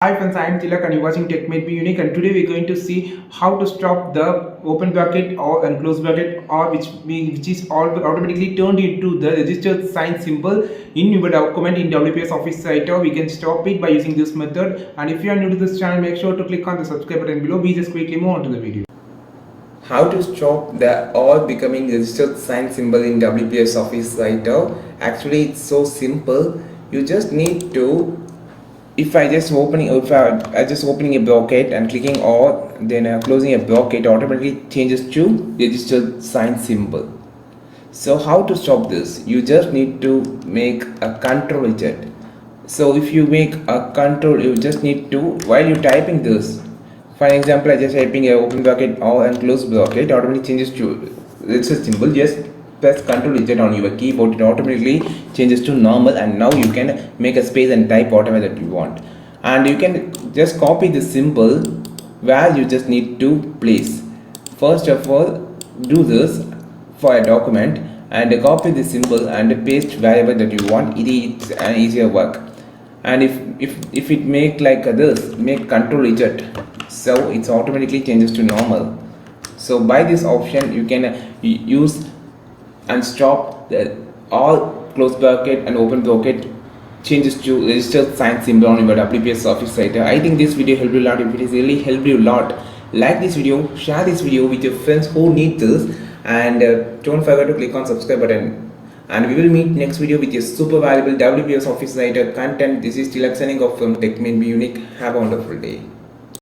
Hi friends, I am Tilak and you're watching Tech Made Me Unique, and today we're going to see how to stop the open bracket or and close bracket, or which is automatically turned into the registered sign symbol in your document in WPS Office Writer. We can stop it by using this method, and if you are new to this channel, make sure to click on the subscribe button below. We just quickly move on to the video. How to stop the all becoming registered sign symbol in WPS Office Writer? Actually, it's so simple. You just need to, if I just opening a bracket and clicking or then closing a bracket, automatically changes to registered sign symbol. So how to stop this? You just need to make a control widget. So if you make a control, you just need to, while you typing this, for example, I just typing a open bracket or and close bracket, automatically changes to it's a symbol. Just press Ctrl widget on your keyboard, it automatically changes to normal, and now you can make a space and type whatever that you want. And you can just copy the symbol where you just need to place. First of all, do this for a document and copy the symbol and paste wherever that you want. It's an easier work. And if it make like this, make control widget, so it's automatically changes to normal. So by this option you can use and stop the all close bracket and open bracket changes to registered sign symbol on your WPS Office Writer. I think this video helped you a lot. If it has really helped you a lot, like this video, share this video with your friends who need this, and don't forget to click on subscribe button. And we will meet next video with a super valuable WPS Office Writer content. This is Tilak signing off from Tech Made Me Unique. Have a wonderful day.